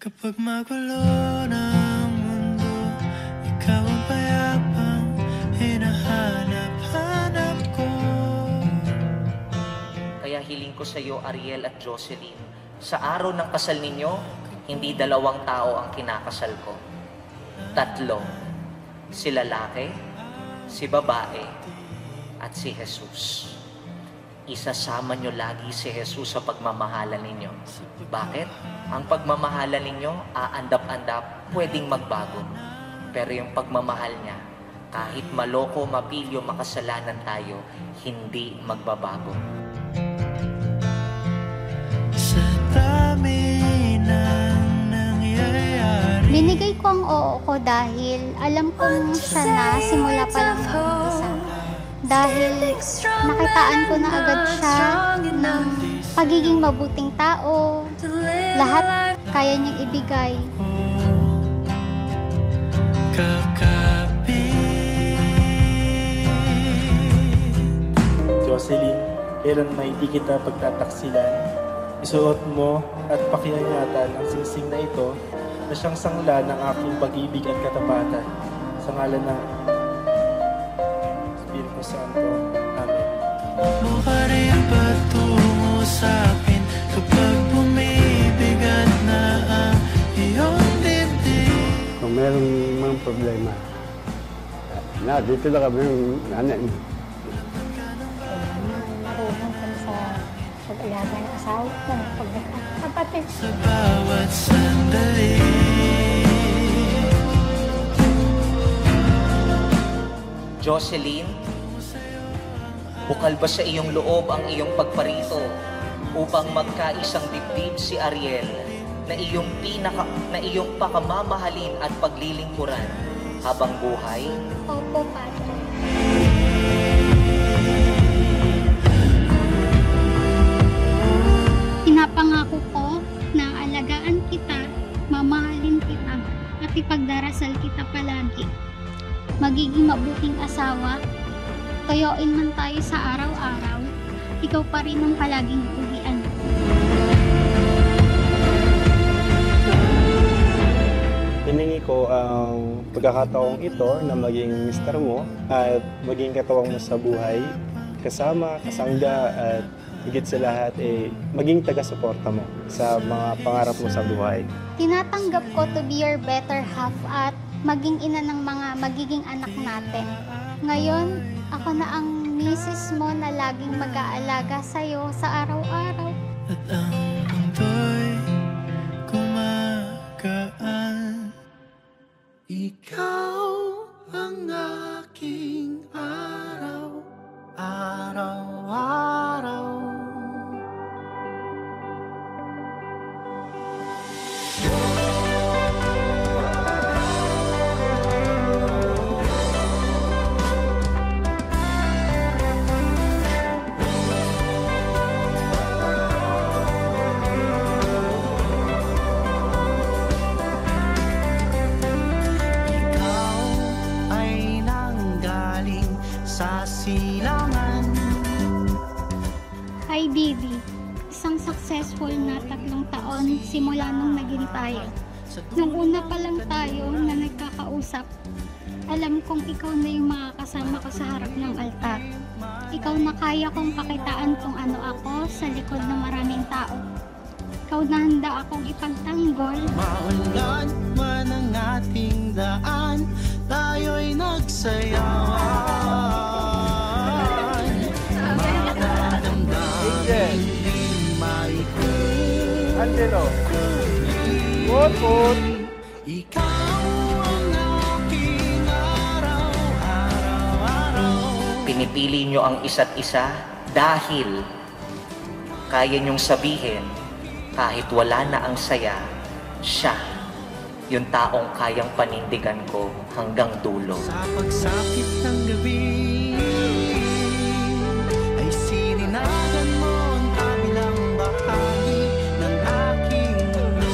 Kapag magulo ng mundo, ikaw ang payapang hinahanap-hanap ko. Kaya hiling ko sa iyo, Ariel at Jocelyn, sa araw ng kasal ninyo, hindi dalawang tao ang kinakasal ko. 3. Si lalaki, si babae, at si Jesus. Isasama nyo lagi si Jesus sa pagmamahalan ninyo. Bakit? Ang pagmamahalan ninyo, aandap-andap, pwedeng magbago. Pero yung pagmamahal niya, kahit maloko, mapilyo, makasalanan tayo, hindi magbabago. Sa dami ng nangyayari, Binigay ko ang oo ko dahil alam kong siya na simula pa lang ng umpisa. Dahil nakitaan ko na agad siya ng pagiging mabuting tao, lahat kaya niyang ibigay. kakapit. Jocelyn, kailan na hindi kita pagtataksilan? Isuot mo at pakianyatan ang singsing na ito na siyang sangla ng aking pag-ibig at katapatan. Sa ngalan ng Espiritu Santo. Amen. Mo pa rin patungo sa'kin kapag bumibigat na ang iyong dibdib. Kung meron mga problema, dito na kami yung nanay mo. Marunong kami sa pag-alaga ng asawa ko, pagkakapatid. Sa bawat sandali, Jocelyn, bukal ba sa iyong loob ang iyong pagparito upang magkaisang dibdib si Ariel na iyong pakamamahalin at paglilingkuran habang buhay? Opo, Padre. Pinapangako ko na alagaan kita, mamahalin kita, at ipagdarasal kita palagi. Magiging mabuting asawa, toyoin man tayo sa araw-araw, ikaw pa rin ang palaging uwian. Hiningi ko ang pagkakataong ito na maging mister mo at maging katawang mo sa buhay, kasama, kasangga at higit sa lahat maging taga-suporta mo sa mga pangarap mo sa buhay. Tinatanggap ko to be your better half at maging ina ng mga magiging anak natin. Ngayon, ako na ang misis mo na laging mag-aalaga sa'yo sa araw-araw. at ang mundo'y gumagaan. Ikaw ang aking araw, araw-araw. Sa silangan. Hi, baby. Isang successful na 3 taon simula nung naging tayo. Nung una pa lang tayo na nagkakausap, alam kong ikaw na yung makakasama ko sa harap ng altar. Ikaw na kaya kong pakitaan kung ano ako sa likod ng maraming tao. Ikaw na handa akong ipagtanggol. Maulan man ang ating daan, tayo'y nagsayawan. Angelo, put. Ikaw ang aking araw, araw-araw. Pinipili nyo ang isa't isa dahil kaya nyong sabihin kahit wala na ang saya, siya yung taong kayang panindigan ko hanggang dulo. Sa pagsapit ng gabi ay sininagan mo ang kabilang bahagi ng aking mundo.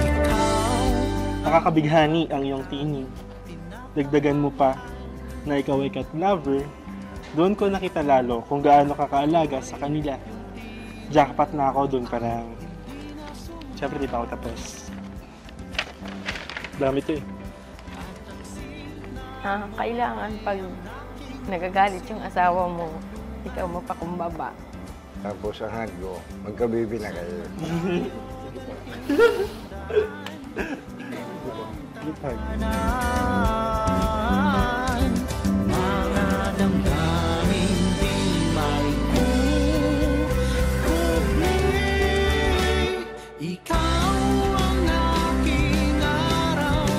Ikaw Nakakabighani ang iyong tinig. Dagdagan mo pa na ikaw ay cat lover, Doon ko nakita lalo kung gaano ka kaalaga sa kanila. Jackpot na ako doon para... Siyempre, di pa ako tapos. Dami to eh. Kailangan pag nagagalit yung asawa mo, ikaw mapakumbaba. Tapos ang hagdo, magkabibi na kayo. Mga damdamin di maikukulit. Ikaw ang aking araw-araw.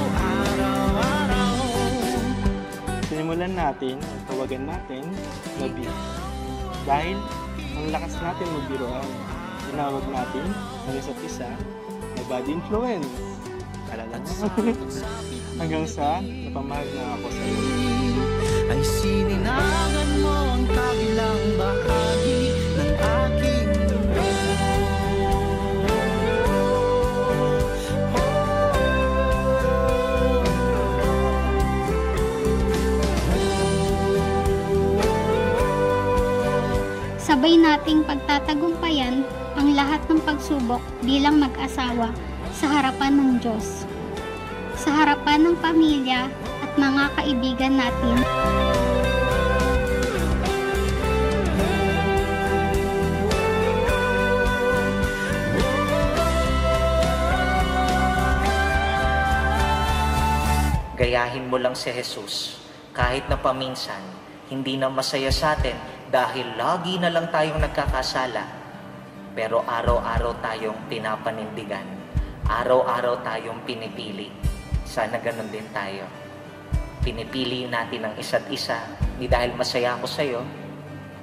Sinimulan natin, ang tawagan natin, na B. Dahil ang lakas natin magbiroan, tinawag natin ang isa't isa na bad influence. Alala mo? Hanggang sa napamahal na ako sa iyo. Ay sininagan mo ang kabilang bahagi ng aking mundo. Sabay nating pagtatagumpayan ang lahat ng pagsubok bilang mag-asawa sa harapan ng Diyos, sa harapan ng pamilya at mga kaibigan natin. Gayahin mo lang si Jesus kahit na paminsan hindi na masaya sa atin dahil lagi na lang tayong nagkakasala. Pero araw-araw tayong pinapanindigan. Araw-araw tayong pinipili. Sana ganun din tayo. Pinipili natin ang isa't isa. Hindi dahil masaya ako sa'yo,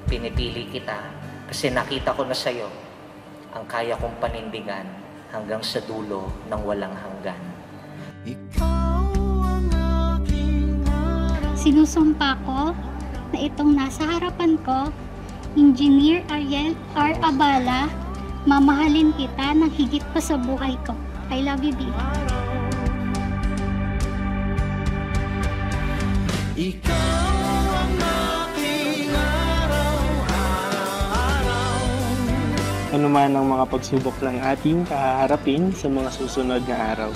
pinipili kita kasi nakita ko na sa'yo ang kaya kong panindigan hanggang sa dulo ng walang hanggan. Ikaw ang aking araw. Sinusumpa ko na itong nasa harapan ko, Engineer Ariel R. Abala, mamahalin kita ng higit pa sa buhay ko. I love you, B. Ikaw ang aking araw-araw. Ano man ang mga pagsubok ng ating kahaharapin sa mga susunod na araw.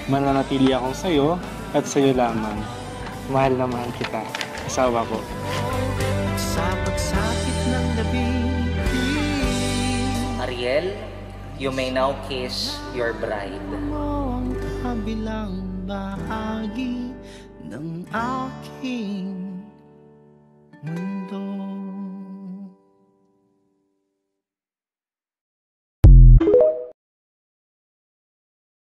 Mananatili akong sa'yo at sa'yo lamang. Mahal na mahal kita, asawa ko. Sa pagsapit ng gabi, Ariel, you may now kiss your bride. mo ang kabilang bahagi ng aking